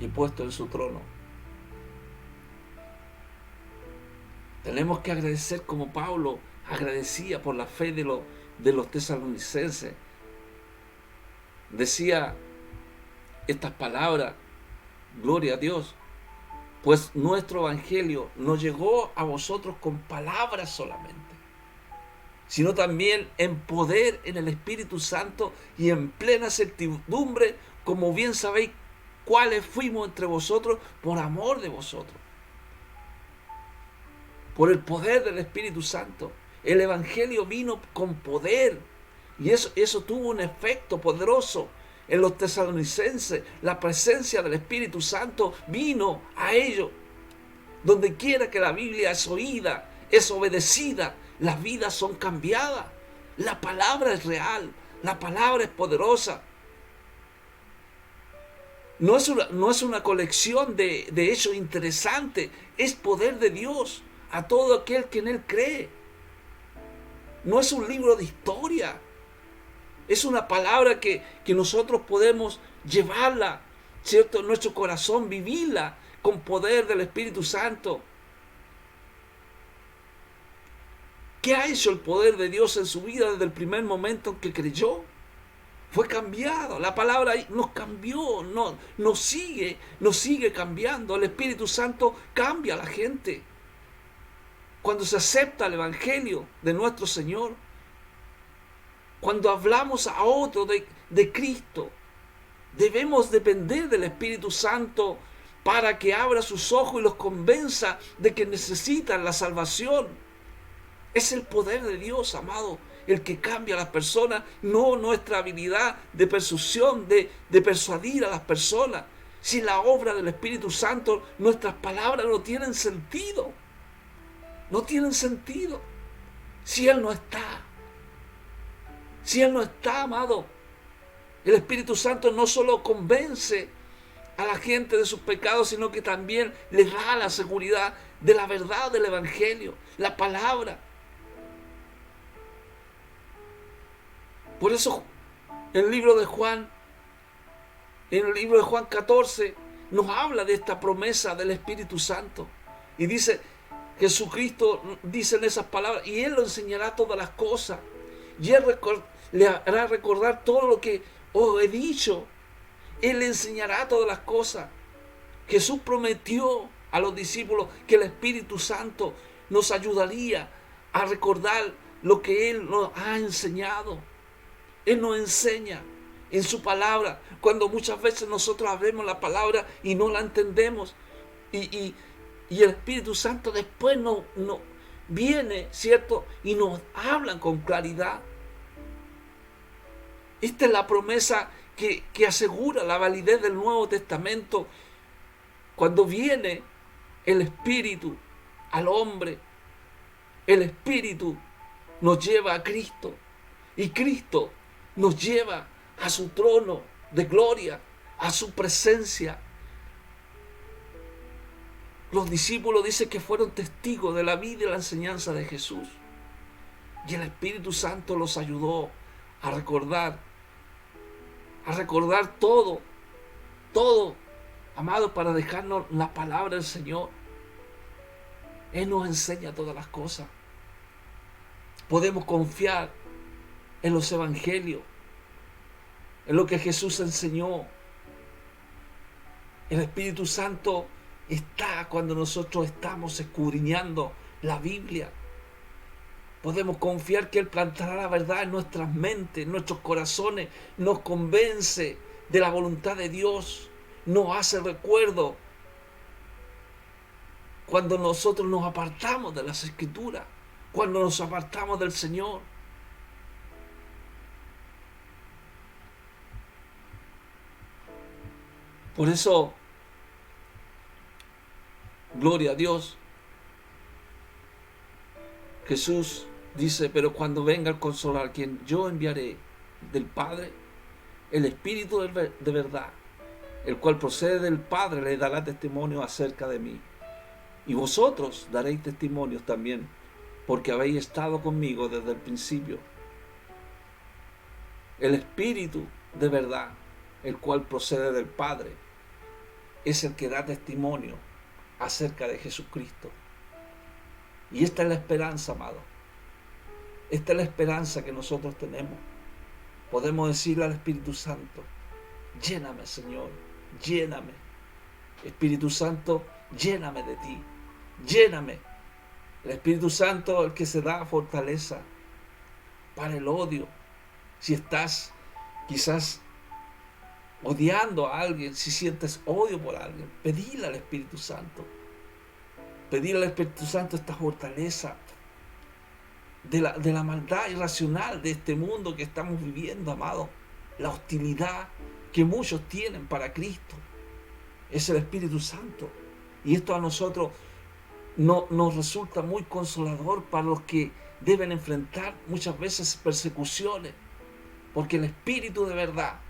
y puestos en su trono. Tenemos que agradecer como Pablo agradecía por la fe de los tesalonicenses. Decía estas palabras, gloria a Dios, pues nuestro evangelio no llegó a vosotros con palabras solamente, sino también en poder en el Espíritu Santo y en plena certidumbre, como bien sabéis cuáles fuimos entre vosotros por amor de vosotros. Por el poder del Espíritu Santo. El Evangelio vino con poder. Y eso tuvo un efecto poderoso en los tesalonicenses. La presencia del Espíritu Santo vino a ellos. Donde quiera que la Biblia es oída, es obedecida, las vidas son cambiadas. La palabra es real. La palabra es poderosa. No es una colección de hechos interesantes. Es poder de Dios a todo aquel que en Él cree. No es un libro de historia. Es una palabra que nosotros podemos llevarla, ¿cierto?, en nuestro corazón, vivirla con poder del Espíritu Santo. ¿Qué ha hecho el poder de Dios en su vida desde el primer momento en que creyó? Fue cambiado. La palabra nos cambió, nos sigue cambiando. El Espíritu Santo cambia a la gente. Cuando se acepta el Evangelio de nuestro Señor, cuando hablamos a otro de Cristo, debemos depender del Espíritu Santo para que abra sus ojos y los convenza de que necesitan la salvación. Es el poder de Dios, amado, el que cambia a las personas, no nuestra habilidad de persuasión, de persuadir a las personas. Sin la obra del Espíritu Santo, nuestras palabras no tienen sentido. No tienen sentido. Si Él no está. Si Él no está, amado. El Espíritu Santo no solo convence a la gente de sus pecados, sino que también les da la seguridad de la verdad del Evangelio, la palabra. Por eso en el libro de Juan 14, nos habla de esta promesa del Espíritu Santo. Y dice, Jesucristo dice en esas palabras, y Él lo enseñará todas las cosas, y Él le hará recordar todo lo que os he dicho. Él le enseñará todas las cosas. Jesús prometió a los discípulos que el Espíritu Santo nos ayudaría a recordar lo que Él nos ha enseñado. Él nos enseña en su palabra, cuando muchas veces nosotros abrimos la palabra y no la entendemos, y el Espíritu Santo después no viene, ¿cierto?, y nos hablan con claridad. Esta es la promesa que asegura la validez del Nuevo Testamento. Cuando viene el Espíritu al hombre, el Espíritu nos lleva a Cristo y Cristo nos lleva a su trono de gloria, a su presencia. Los discípulos dicen que fueron testigos de la vida y la enseñanza de Jesús. Y el Espíritu Santo los ayudó a recordar todo, amado, para dejarnos la palabra del Señor. Él nos enseña todas las cosas. Podemos confiar en los evangelios, en lo que Jesús enseñó. El Espíritu Santo está cuando nosotros estamos escudriñando la Biblia. Podemos confiar que Él plantará la verdad en nuestras mentes, en nuestros corazones, nos convence de la voluntad de Dios, nos hace recuerdo cuando nosotros nos apartamos de las Escrituras, cuando nos apartamos del Señor. Por eso, gloria a Dios, Jesús dice, pero cuando venga el Consolador, quien yo enviaré del Padre, el Espíritu de verdad, el cual procede del Padre, le dará testimonio acerca de mí. Y vosotros daréis testimonios también, porque habéis estado conmigo desde el principio. El Espíritu de verdad, el cual procede del Padre, es el que da testimonio acerca de Jesucristo. Y esta es la esperanza, amado. Esta es la esperanza que nosotros tenemos. Podemos decirle al Espíritu Santo, lléname, Señor, lléname. Espíritu Santo, lléname de ti, lléname. El Espíritu Santo es el que se da fortaleza para el odio. Si estás quizás odiando a alguien, si sientes odio por alguien, pedile al Espíritu Santo. Pedirle al Espíritu Santo esta fortaleza de la maldad irracional de este mundo que estamos viviendo, amado. La hostilidad que muchos tienen para Cristo es el Espíritu Santo. Y esto a nosotros nos resulta muy consolador para los que deben enfrentar muchas veces persecuciones. Porque el Espíritu de verdad,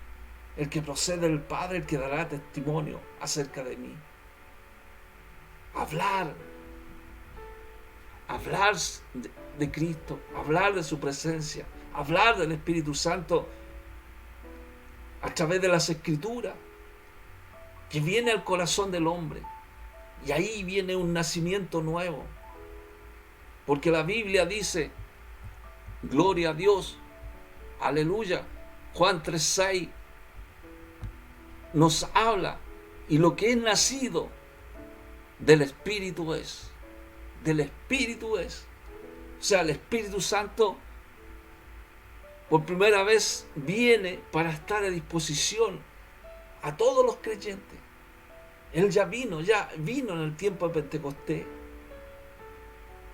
el que procede del Padre, el que dará testimonio acerca de mí. Hablar de Cristo, hablar de su presencia, hablar del Espíritu Santo a través de las Escrituras, que viene al corazón del hombre, y ahí viene un nacimiento nuevo, porque la Biblia dice, gloria a Dios, aleluya, Juan 3:6 nos habla, y lo que es nacido del Espíritu es. Del Espíritu es. O sea, el Espíritu Santo por primera vez viene para estar a disposición a todos los creyentes. Él ya vino en el tiempo de Pentecostés.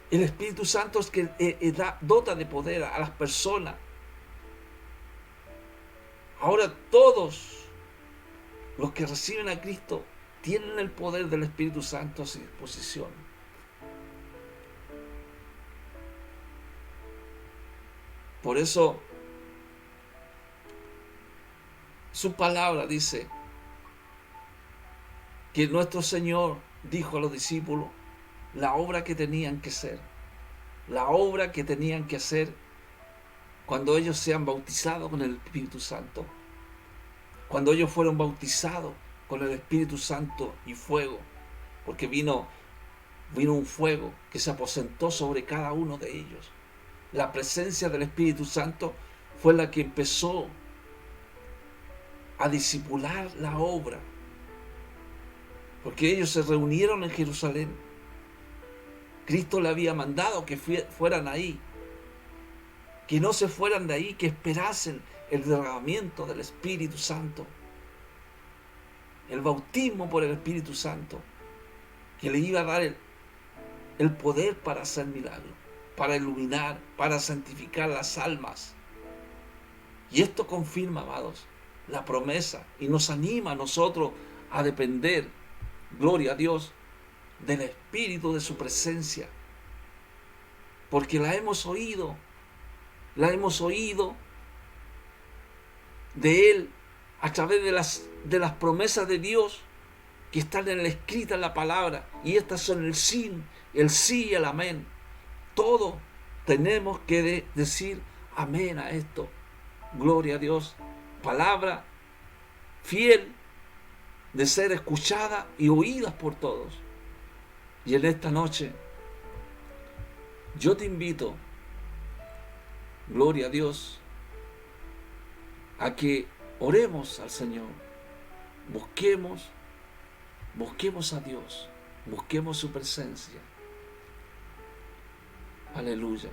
El Espíritu Santo es que dota de poder a las personas. Ahora todos los que reciben a Cristo tienen el poder del Espíritu Santo a su disposición. Por eso, su palabra dice que nuestro Señor dijo a los discípulos la obra que tenían que hacer. La obra que tenían que hacer cuando ellos sean bautizados con el Espíritu Santo. Cuando ellos fueron bautizados con el Espíritu Santo y fuego. Porque vino un fuego que se aposentó sobre cada uno de ellos. La presencia del Espíritu Santo fue la que empezó a discipular la obra. Porque ellos se reunieron en Jerusalén. Cristo le había mandado que fueran ahí. Que no se fueran de ahí, que esperasen el derramamiento del Espíritu Santo. El bautismo por el Espíritu Santo. Que le iba a dar el poder para hacer milagros, para iluminar, para santificar las almas. Y esto confirma, amados, la promesa y nos anima a nosotros a depender, gloria a Dios, del Espíritu, de su presencia, porque la hemos oído de Él a través de las promesas de Dios que están escritas en la palabra, y estas son el sí y el amén. Todo tenemos que decir amén a esto. Gloria a Dios. Palabra fiel de ser escuchada y oída por todos. Y en esta noche yo te invito, gloria a Dios, a que oremos al Señor. Busquemos a Dios, busquemos su presencia. Aleluya.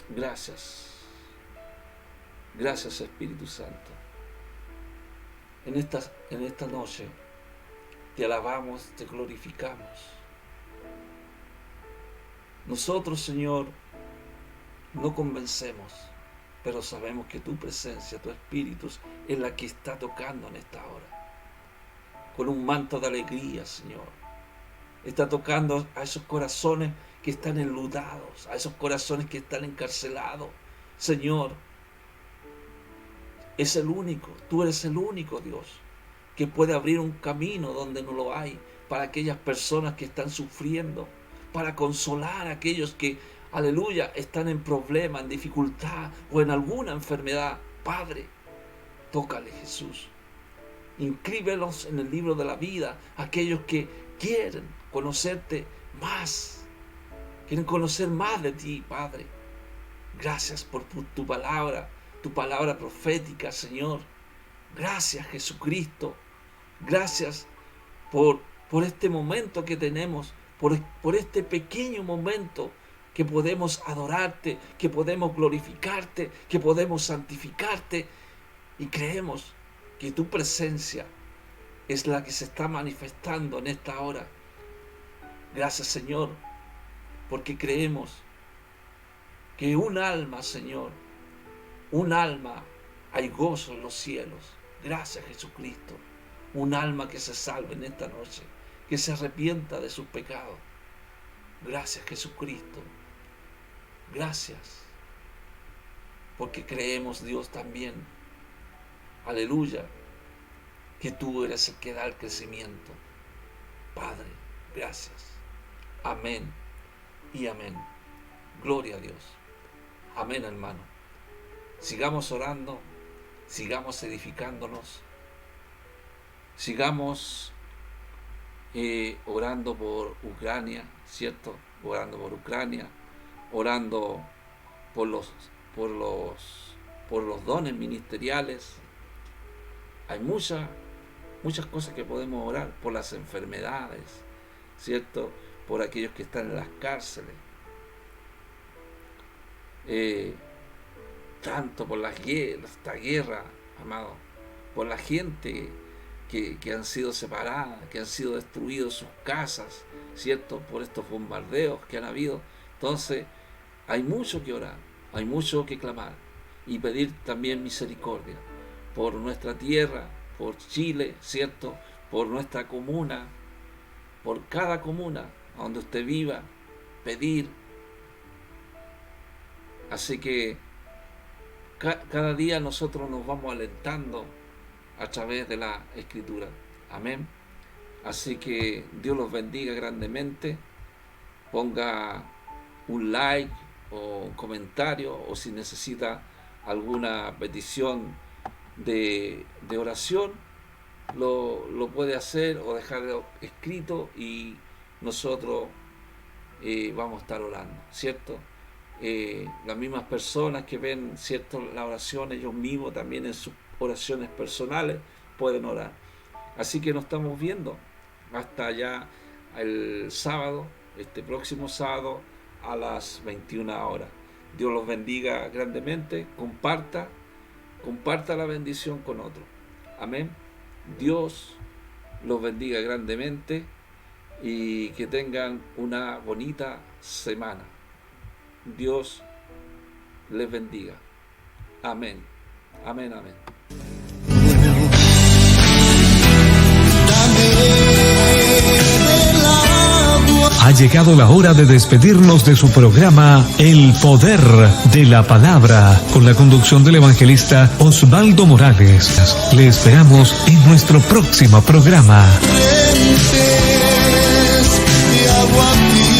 Gracias Espíritu Santo. En esta noche te alabamos, te glorificamos. Nosotros, Señor, no convencemos, pero sabemos que tu presencia, tu Espíritu, es la que está tocando en esta hora. Con un manto de alegría, Señor. Está tocando a esos corazones que están enludados, a esos corazones que están encarcelados. Señor, tú eres el único Dios que puede abrir un camino donde no lo hay, para aquellas personas que están sufriendo, para consolar a aquellos que, aleluya, están en problema, en dificultad o en alguna enfermedad. Padre, tócale, Jesús. Inscríbelos en el libro de la vida, aquellos que quieren conocerte más, quieren conocer más de ti, Padre. Gracias por tu palabra profética, Señor. Gracias, Jesucristo. Gracias por este momento que tenemos, por este pequeño momento que podemos adorarte, que podemos glorificarte, que podemos santificarte, y creemos que tu presencia es la que se está manifestando en esta hora. Gracias, Señor, porque creemos que un alma, Señor, un alma, hay gozo en los cielos. Gracias, Jesucristo. Un alma que se salve en esta noche, que se arrepienta de sus pecados. Gracias, Jesucristo. Gracias, porque creemos, Dios, también, aleluya, que tú eres el que da el crecimiento. Padre, gracias. Amén y amén. Gloria a Dios. Amén, hermano. Sigamos orando, sigamos edificándonos, sigamos orando por Ucrania, ¿cierto? Orando por Ucrania, orando por los dones ministeriales. Hay muchas cosas que podemos orar, por las enfermedades, ¿cierto? Por aquellos que están en las cárceles, tanto por esta guerra, amado, por la gente que han sido separadas, que han sido destruidas sus casas, ¿cierto? Por estos bombardeos que han habido. Entonces, hay mucho que orar, hay mucho que clamar y pedir también misericordia por nuestra tierra, por Chile, ¿cierto? Por nuestra comuna, por cada comuna donde usted viva, pedir. Así que cada día nosotros nos vamos alentando a través de la Escritura. Amén. Así que Dios los bendiga grandemente. Ponga un like o un comentario, o si necesita alguna petición de oración, lo puede hacer o dejarlo escrito, y nosotros vamos a estar orando, ¿cierto? Las mismas personas que ven, ¿cierto?, la oración, ellos mismos también en sus oraciones personales pueden orar. Así que nos estamos viendo hasta allá el sábado, este próximo sábado a las 21 horas. Dios los bendiga grandemente. Comparta la bendición con otros. Amén. Dios los bendiga grandemente y que tengan una bonita semana. Dios les bendiga. Amén. Amén, amén. Dame de la Ha llegado la hora de despedirnos de su programa El Poder de la Palabra, con la conducción del evangelista Osvaldo Morales. Le esperamos en nuestro próximo programa. De agua